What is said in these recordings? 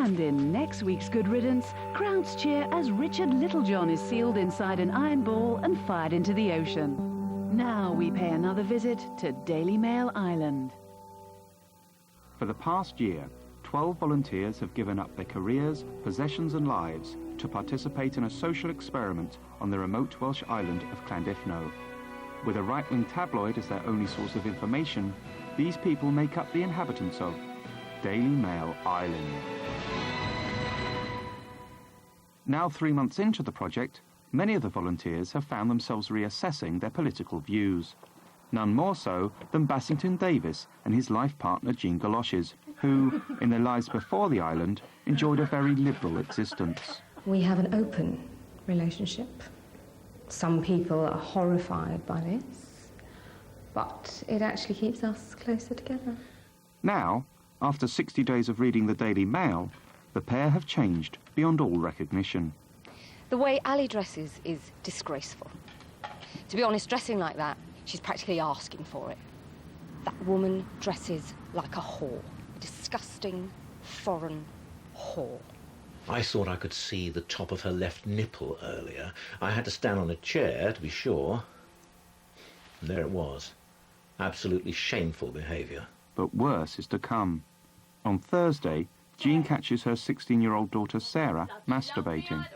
And in next week's Good Riddance, crowds cheer as Richard Littlejohn is sealed inside an iron ball and fired into the ocean. Now we pay another visit to Daily Mail Island. For the past year, 12 volunteers have given up their careers, possessions and lives to participate in a social experiment on the remote Welsh island of Llandudno. With a right-wing tabloid as their only source of information, these people make up the inhabitants of Daily Mail Island. Now 3 months into the project, many of the volunteers have found themselves reassessing their political views. None more so than Bassington Davis and his life partner Jean Galoshes, who, in their lives before the island, enjoyed a very liberal existence. We have an open relationship. Some people are horrified by this, but it actually keeps us closer together. Now, after 60 days of reading the Daily Mail, the pair have changed beyond all recognition. The way Ali dresses is disgraceful. To be honest, dressing like that, she's practically asking for it. That woman dresses like a whore. A disgusting, foreign whore. I thought I could see the top of her left nipple earlier. I had to stand on a chair, to be sure. And there it was. Absolutely shameful behaviour. But worse is to come. On Thursday, Jean catches her 16-year-old daughter Sarah masturbating.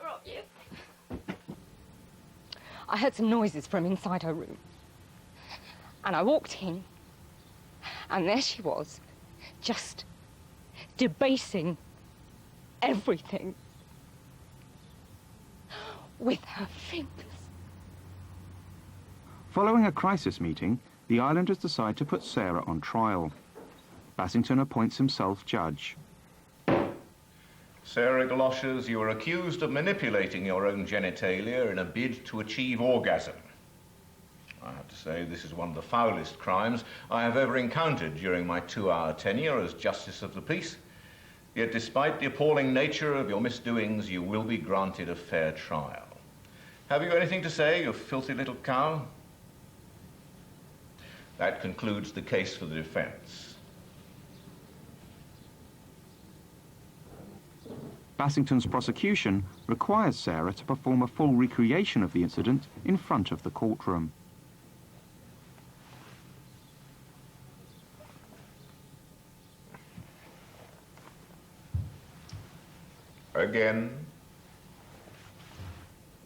I heard some noises from inside her room. And I walked in, and there she was, just debasing everything with her fingers. Following a crisis meeting, the islanders decide to put Sarah on trial. Bassington appoints himself judge. Sarah Galoshes, you are accused of manipulating your own genitalia in a bid to achieve orgasm. I have to say this is one of the foulest crimes I have ever encountered during my 2-hour tenure as Justice of the Peace. Yet despite the appalling nature of your misdoings, you will be granted a fair trial. Have you anything to say, you filthy little cow? That concludes the case for the defense. Bassington's prosecution requires Sarah to perform a full recreation of the incident in front of the courtroom. Again.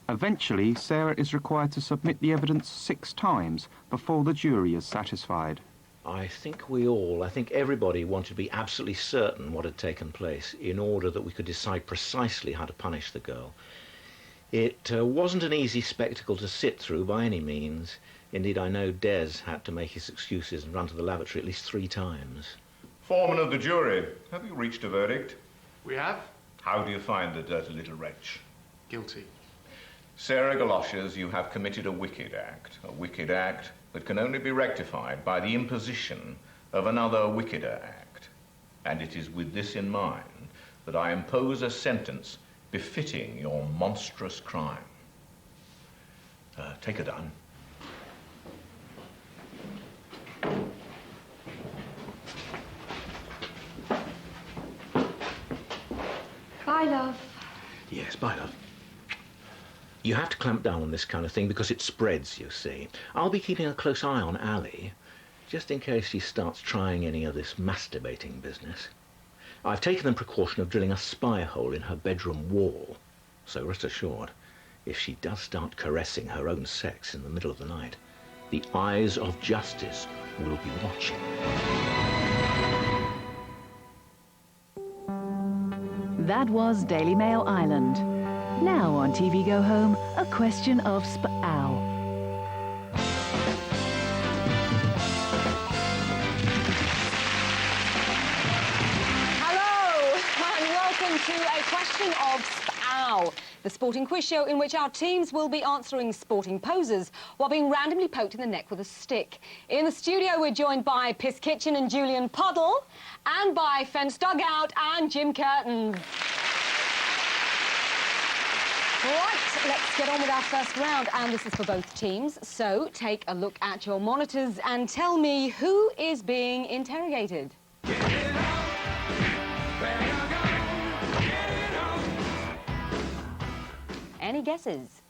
Eventually, Sarah is required to submit the evidence 6 times before the jury is satisfied. I think everybody wanted to be absolutely certain what had taken place in order that we could decide precisely how to punish the girl. It wasn't an easy spectacle to sit through by any means. Indeed, I know Des had to make his excuses and run to the lavatory at least 3 times. Foreman of the jury, have you reached a verdict? We have. How do you find the dirty little wretch? Guilty. Sarah Galoshes, you have committed a wicked act that can only be rectified by the imposition of another wickeder act. And it is with this in mind that I impose a sentence befitting your monstrous crime. Take her down. Bye, love. Yes, bye, love. You have to clamp down on this kind of thing because it spreads, you see. I'll be keeping a close eye on Ali, just in case she starts trying any of this masturbating business. I've taken the precaution of drilling a spy hole in her bedroom wall, so rest assured, if she does start caressing her own sex in the middle of the night, the eyes of justice will be watching. That was Daily Mail Island. Now on TV Go Home, a question of Sp-ow. Hello, and welcome to a question of Sp-ow, the sporting quiz show in which our teams will be answering sporting poses while being randomly poked in the neck with a stick. In the studio, we're joined by Piss Kitchen and Julian Puddle, and by Fence Dugout and Jim Curtin. Right, let's get on with our first round, and this is for both teams. So take a look at your monitors and tell me who is being interrogated. guesses.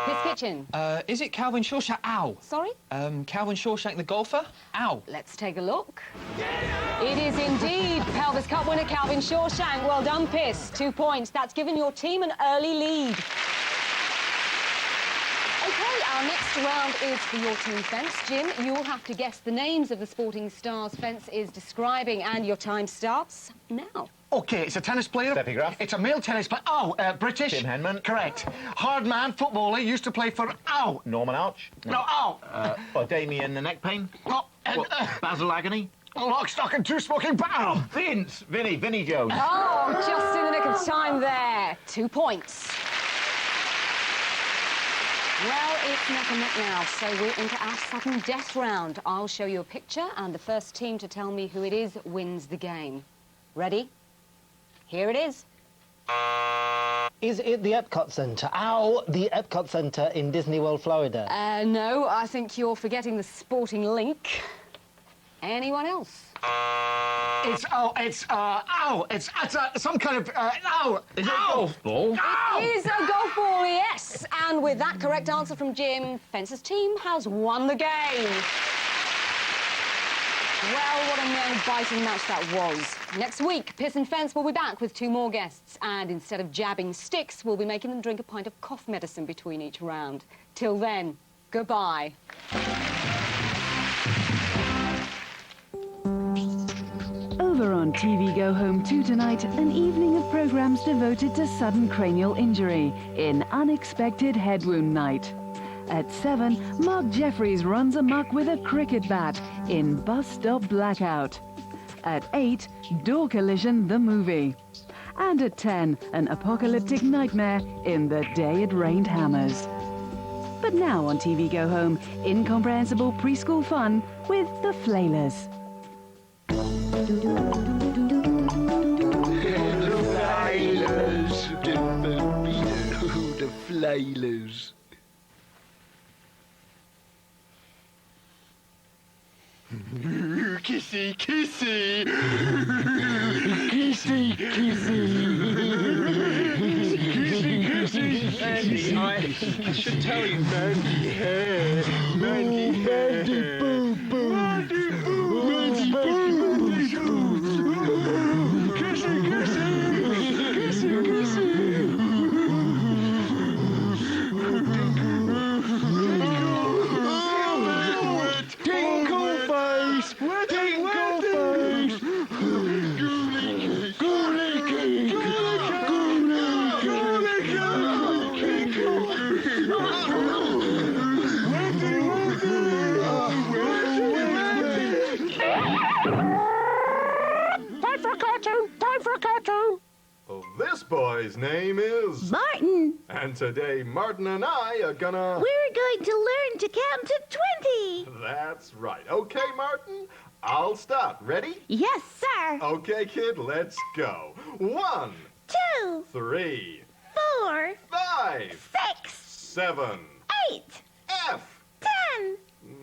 Miss Kitchen. Is it Calvin Shawshank? Ow. Sorry? Calvin Shawshank the golfer? Ow. Let's take a look. It is indeed Pelvis Cup winner Calvin Shawshank. Well done, Piss. 2 points. That's given your team an early lead. OK, our next round is for your team fence. Jim, you'll have to guess the names of the Sporting Stars fence is describing, and your time starts now. OK, it's a tennis player. Epigraph. It's a male tennis player. Oh, British. Tim Henman. Correct. Hard man, footballer, used to play for... Ow. Norman Arch. No, ow. Damien the neck pain? Oh, Basil Agony? lock, stock and two smoking barrel. Vinnie Jones. Oh, just in the nick of time there. 2 points. Well, it's neck and neck now, so we're into our sudden death round. I'll show you a picture, and the first team to tell me who it is wins the game. Ready? Here it is. Is it the Epcot Centre? Ow, the Epcot Centre in Disney World, Florida. No, I think you're forgetting the sporting link. Anyone else? It's some kind of, ow. Is it a golf ball? Ow. It is a golf ball, yes. And with that correct answer from Jim, Fence's team has won the game. Well, what a nail-biting match that was. Next week, Piss and Fence will be back with 2 more guests. And instead of jabbing sticks, we'll be making them drink a pint of cough medicine between each round. Till then, goodbye. Over on TV Go Home 2 tonight, an evening of programmes devoted to sudden cranial injury in Unexpected Head Wound Night. At 7, Mark Jeffries runs amok with a cricket bat in Bus Stop Blackout. At 8, Door Collision the movie. And at 10, an apocalyptic nightmare in The Day It Rained Hammers. But now on TV Go Home, incomprehensible preschool fun with the Flailers. The Flailers. Kissy, kissy. Kissy, kissy. Kissy, kissy. Mandy, I should tell you. Mandy hair. Mandy hair. Mandy boo boo. Mandy boo. Mandy boo. Kissy, kissy. Kissy, kissy. Tinkle face. Tinkle face. Gooly cake. Gooly cake. Gooly Time for a cartoon! Time for a cartoon! Well, this boy's name is... Martin! And today, Martin and I are gonna... We're going to learn to count to 20! That's right. Okay, Martin, I'll start. Ready? Yes, sir! Okay, kid, let's go. 1, 2, 3, 4, 5, 6, 7, 8, F. 10!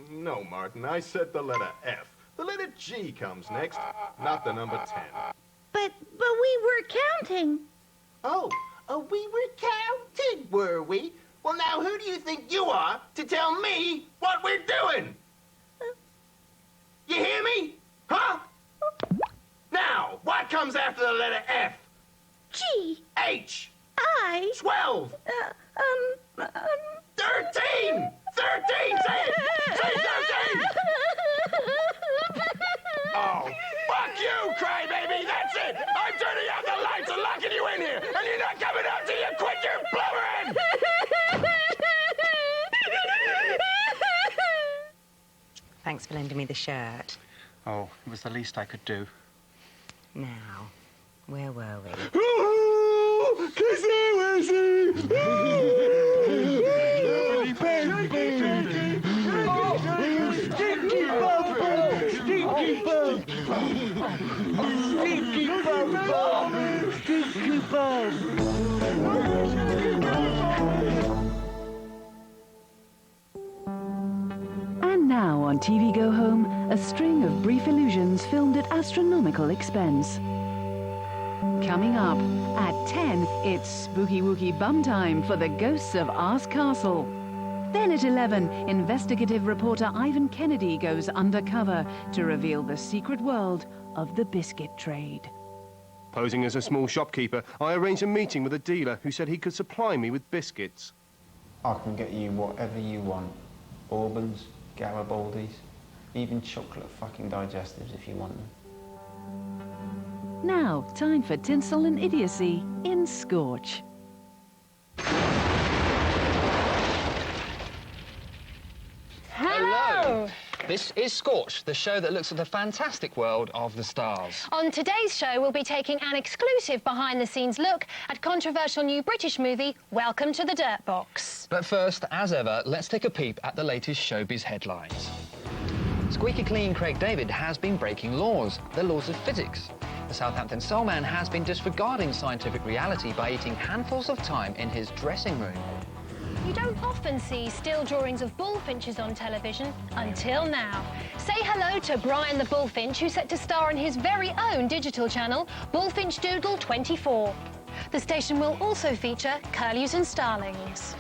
No, Martin, I said the letter F. The letter G comes next, not the number 10. But we were counting. Oh, we were counting, were we? Well, now, who do you think you are to tell me what we're doing? You hear me? Huh? Now, what comes after the letter F? G, H. I, 12. 13! 13! Say it! Say 13! Oh, fuck you, crybaby! That's it! I'm turning out the lights and locking you in here, and you're not coming out till you quit your blubbering! Thanks for lending me the shirt. Oh, it was the least I could do. Now, where were we? And now on TV Go Home, a string of brief illusions filmed at astronomical expense. Coming up, at 10, it's spooky wooky bum time for the ghosts of Arse Castle. Then at 11, investigative reporter Ivan Kennedy goes undercover to reveal the secret world of the biscuit trade. Posing as a small shopkeeper, I arranged a meeting with a dealer who said he could supply me with biscuits. I can get you whatever you want. Bourbons, Garibaldis, even chocolate fucking digestives if you want them. Now, time for tinsel and idiocy in Scorch. Hello! This is Scorch, the show that looks at the fantastic world of the stars. On today's show, we'll be taking an exclusive behind-the-scenes look at controversial new British movie, Welcome to the Dirt Box. But first, as ever, let's take a peep at the latest showbiz headlines. Squeaky clean Craig David has been breaking laws, the laws of physics. The Southampton soul man has been disregarding scientific reality by eating handfuls of thyme in his dressing room. You don't often see still drawings of bullfinches on television, until now. Say hello to Brian the Bullfinch, who's set to star in his very own digital channel, Bullfinch Doodle 24. The station will also feature curlews and starlings.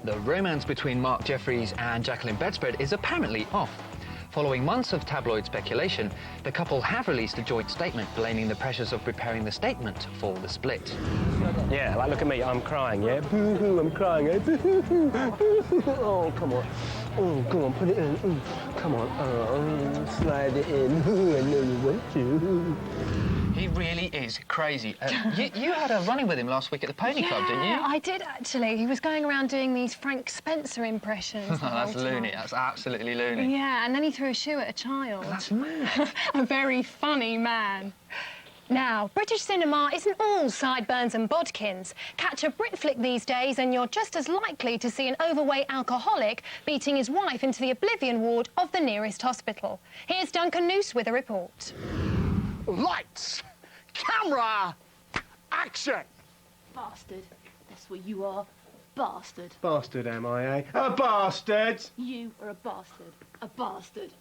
The romance between Mark Jeffries and Jacqueline Bedspread is apparently off. Following months of tabloid speculation, the couple have released a joint statement blaming the pressures of preparing the statement for the split. Yeah, like, look at me, I'm crying, yeah? Boo-hoo, I'm crying, eh? Boo-hoo, boo-hoo. Oh, come on. Oh, come on, put it in. Come on. Oh, slide it in. I know you want to. He really is crazy. You had a run-in with him last week at the Pony Club, didn't you? Yeah, I did, actually. He was going around doing these Frank Spencer impressions. That's loony. That's absolutely loony. Yeah, and then he threw a shoe at a child. That's mad. A very funny man. Now, British cinema isn't all sideburns and bodkins. Catch a Brit flick these days and you're just as likely to see an overweight alcoholic beating his wife into the oblivion ward of the nearest hospital. Here's Duncan Noose with a report. Lights, camera, action! Bastard. That's what you are. Bastard. Bastard, am I, eh? A bastard! You are a bastard. A bastard.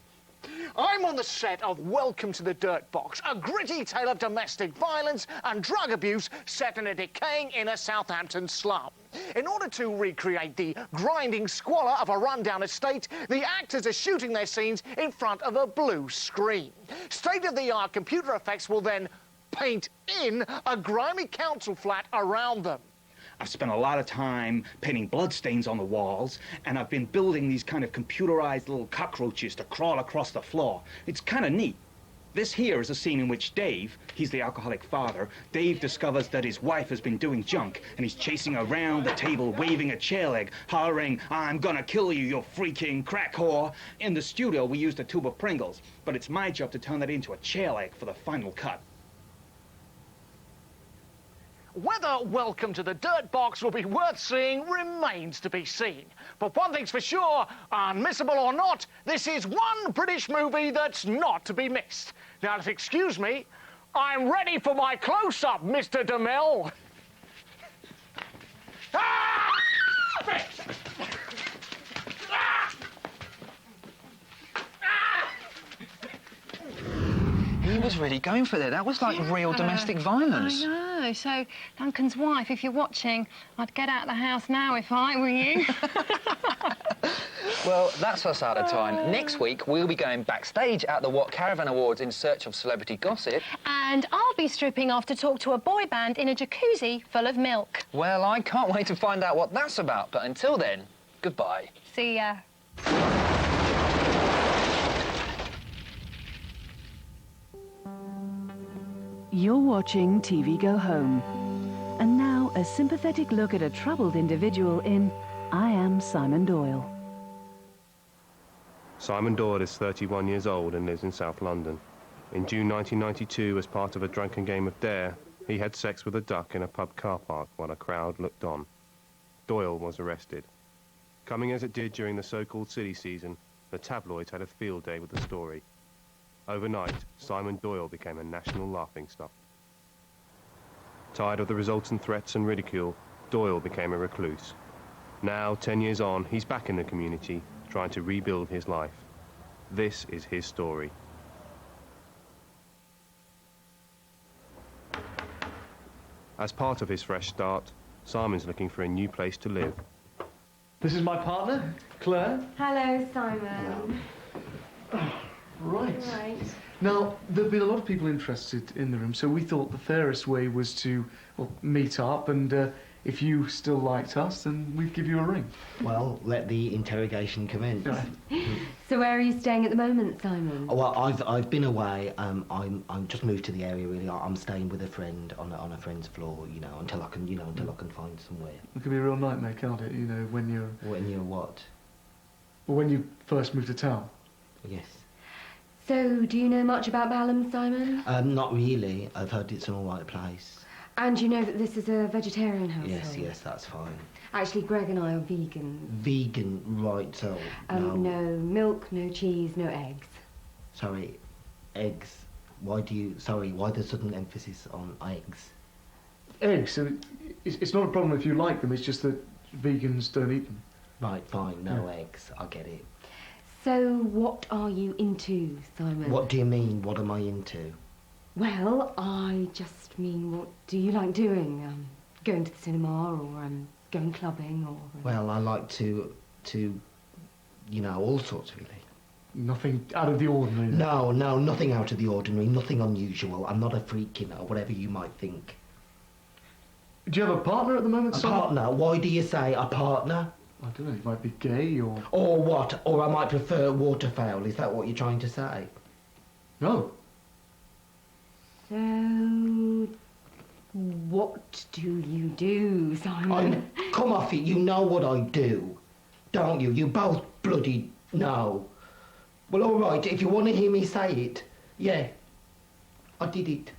I'm on the set of Welcome to the Dirt Box, a gritty tale of domestic violence and drug abuse set in a decaying inner Southampton slum. In order to recreate the grinding squalor of a rundown estate, the actors are shooting their scenes in front of a blue screen. State-of-the-art computer effects will then paint in a grimy council flat around them. I've spent a lot of time painting bloodstains on the walls, and I've been building these kind of computerized little cockroaches to crawl across the floor. It's kind of neat. This here is a scene in which Dave, he's the alcoholic father, Dave discovers that his wife has been doing junk, and he's chasing around the table waving a chair leg, hollering, "I'm gonna kill you, you freaking crack whore." In the studio, we used a tube of Pringles, but it's my job to turn that into a chair leg for the final cut. Whether Welcome to the Dirt Box will be worth seeing remains to be seen. But one thing's for sure, unmissable or not, this is one British movie that's not to be missed. Now, if excuse me, I'm ready for my close-up, Mr. DeMille. Ah! He was really going for it. That was like real domestic violence. I know. So, Duncan's wife, if you're watching, I'd get out of the house now if I were you. Well, that's us out of time. Next week, we'll be going backstage at the What Caravan Awards in search of celebrity gossip. And I'll be stripping off to talk to a boy band in a jacuzzi full of milk. Well, I can't wait to find out what that's about. But until then, goodbye. See ya. You're watching TV Go Home. And now, a sympathetic look at a troubled individual in I Am Simon Doyle. Simon Doyle is 31 years old and lives in South London. In June 1992, as part of a drunken game of dare, he had sex with a duck in a pub car park while a crowd looked on. Doyle was arrested. Coming as it did during the so-called silly season, the tabloids had a field day with the story. Overnight, Simon Doyle became a national laughingstock. Tired of the resultant threats and ridicule, Doyle became a recluse. Now, 10 years on, he's back in the community, trying to rebuild his life. This is his story. As part of his fresh start, Simon's looking for a new place to live. This is my partner, Claire. Hello, Simon. Right. Right. Now, there have been a lot of people interested in the room, so we thought the fairest way was to, well, meet up, and if you still liked us, then we'd give you a ring. Well, let the interrogation commence. So where are you staying at the moment, Simon? Oh, well, I've been away. I'm just moved to the area. Really, I'm staying with a friend on a friend's floor. You know, until I can find somewhere. It could be a real nightmare, can't it? You know, when you're. When you're what? Well, when you first moved to town. Yes. So, do you know much about Balham, Simon? Not really. I've heard it's an all right place. And you know that this is a vegetarian household? Yes, that's fine. Actually, Greg and I are vegan. Vegan, right, so... No milk, no cheese, no eggs. Sorry, eggs. Why the sudden emphasis on eggs? Eggs? So it's not a problem if you like them, it's just that vegans don't eat them. Right, fine, no eggs, I get it. So, what are you into, Simon? What do you mean, what am I into? Well, I just mean, what do you like doing? Going to the cinema, or going clubbing, or... Well, I like to, you know, all sorts, really. Nothing out of the ordinary? Then? No, nothing out of the ordinary, nothing unusual. I'm not a freak, you know, whatever you might think. Do you have a partner at the moment, A partner? Why do you say a partner? I don't know, you might be gay, or... Or what? Or I might prefer waterfowl, is that what you're trying to say? No. So, what do you do, Simon? Come off it, you know what I do, don't you? You both bloody know. Well, all right, if you want to hear me say it, yeah, I did it.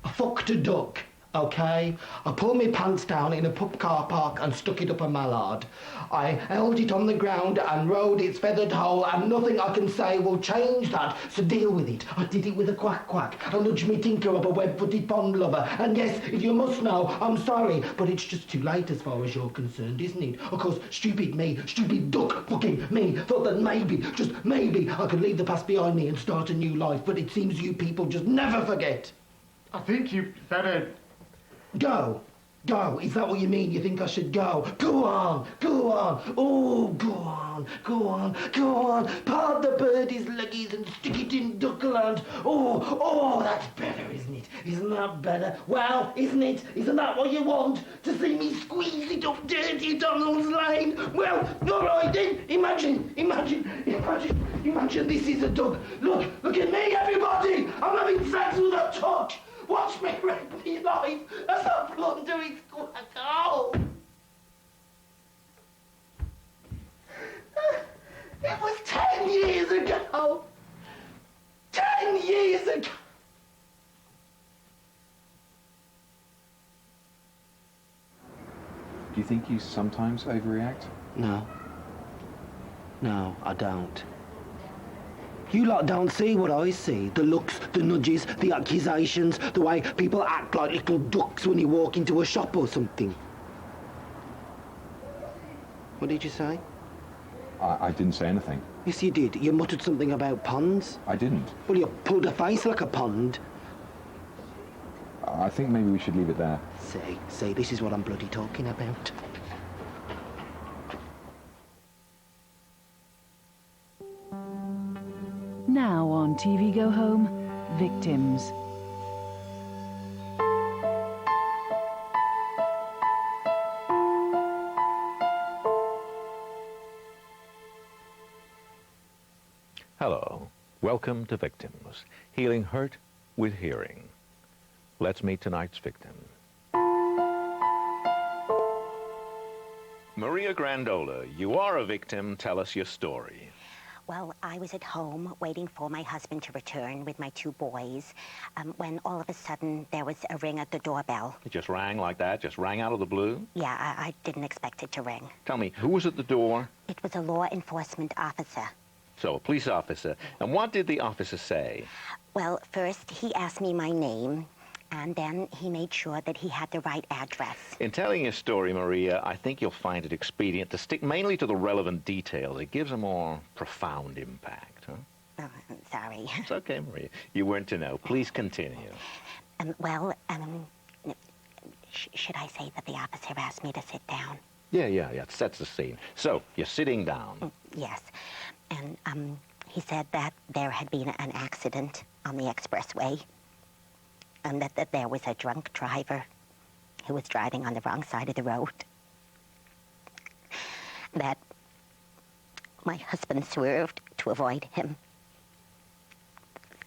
I fucked a duck, okay? I pulled my pants down in a pub car park and stuck it up a mallard. I held it on the ground and rode its feathered hole, and nothing I can say will change that, so deal with it. I did it with a quack quack. I nudged me tinker up a web-footed pond lover, and yes, if you must know, I'm sorry, but it's just too late as far as you're concerned, isn't it? Of course, stupid me, stupid duck fucking me, thought that maybe, just maybe, I could leave the past behind me and start a new life, but it seems you people just never forget. I think you better... Go. Go. Is that what you mean? You think I should go? Go on. Go on. Oh, go on. Go on. Go on. Part the birdie's leggies and stick it in Duckland. Oh, that's better, isn't it? Isn't that better? Well, isn't it? Isn't that what you want? To see me squeeze it up dirty Donald's Lane? Well, all right then. Imagine this is a duck. Look at me, everybody. I'm having sex with a duck. Watch me wreck me life as I plunder its quack hole. It was 10 years ago. 10 years ago. Do you think you sometimes overreact? No. No, I don't. You lot don't see what I see. The looks, the nudges, the accusations, the way people act like little ducks when you walk into a shop or something. What did you say? I didn't say anything. Yes, you did. You muttered something about ponds. I didn't. Well, you pulled a face like a pond. I think maybe we should leave it there. See, this is what I'm bloody talking about. Now on TV Go Home, Victims. Hello. Welcome to Victims, healing hurt with hearing. Let's meet tonight's victim. Maria Grandola, you are a victim. Tell us your story. Well, I was at home waiting for my husband to return with my 2 boys when all of a sudden there was a ring at the doorbell. It just rang like that? Just rang out of the blue? Yeah, I didn't expect it to ring. Tell me, who was at the door? It was a law enforcement officer. So, a police officer. And what did the officer say? Well, first he asked me my name, and then he made sure that he had the right address. In telling your story, Maria, I think you'll find it expedient to stick mainly to the relevant details. It gives a more profound impact, huh? Oh, I'm sorry. It's okay, Maria. You weren't to know. Please continue. Should I say that the officer asked me to sit down? Yeah, sets the scene. So, you're sitting down. Yes. And he said that there had been an accident on the expressway, and that there was a drunk driver who was driving on the wrong side of the road. That my husband swerved to avoid him.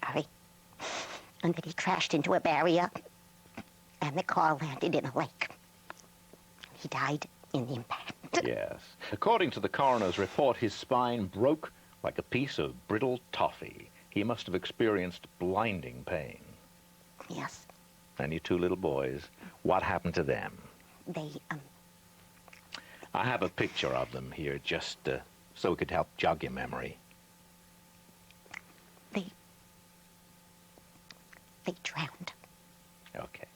Sorry. And that he crashed into a barrier, and the car landed in a lake. He died in the impact. Yes. According to the coroner's report, his spine broke like a piece of brittle toffee. He must have experienced blinding pain. Yes. And your two little boys, what happened to them? They, I have a picture of them here, just so we could help jog your memory. They drowned. Okay.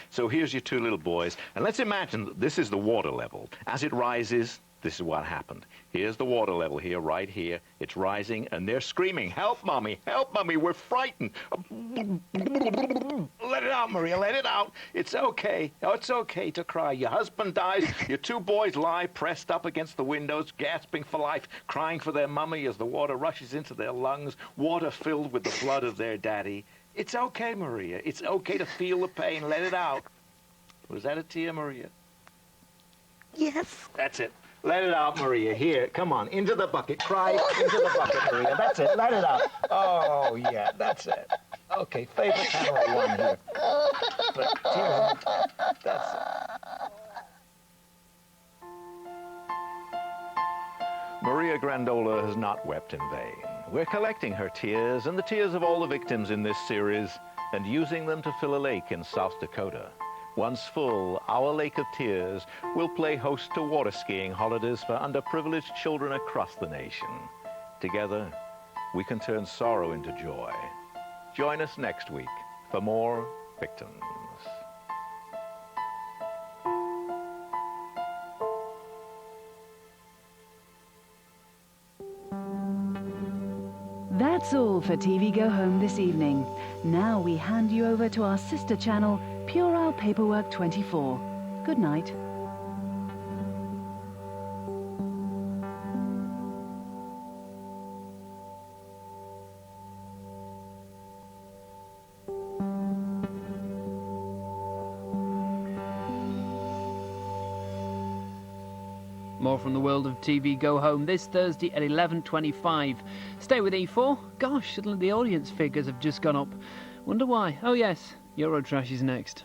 So here's your two little boys, and let's imagine that this is the water level. As it rises, this is what happened. Here's the water level here, right here. It's rising, and they're screaming, "Help, Mommy! Help, Mommy! We're frightened!" Let it out, Maria, let it out. It's okay. Oh, it's okay to cry. Your husband dies. Your two boys lie pressed up against the windows, gasping for life, crying for their mummy as the water rushes into their lungs, water filled with the blood of their daddy. It's okay, Maria. It's okay to feel the pain. Let it out. Was that a tear, Maria? Yes. That's it. Let it out, Maria. Here, come on, into the bucket. Cry into the bucket, Maria. That's it. Let it out. Oh, yeah, that's it. Okay, favorite camera one here. But, dear, that's it. Maria Grandola has not wept in vain. We're collecting her tears and the tears of all the victims in this series and using them to fill a lake in South Dakota. Once full, our Lake of Tears will play host to water skiing holidays for underprivileged children across the nation. Together, we can turn sorrow into joy. Join us next week for more Victims. That's all for TV Go Home this evening. Now we hand you over to our sister channel, Puerile Paperwork 24. Good night. More from the world of TV Go Home this Thursday at 11:25. Stay with E4. Gosh, suddenly the audience figures have just gone up. Wonder why? Oh yes, Eurotrash is next.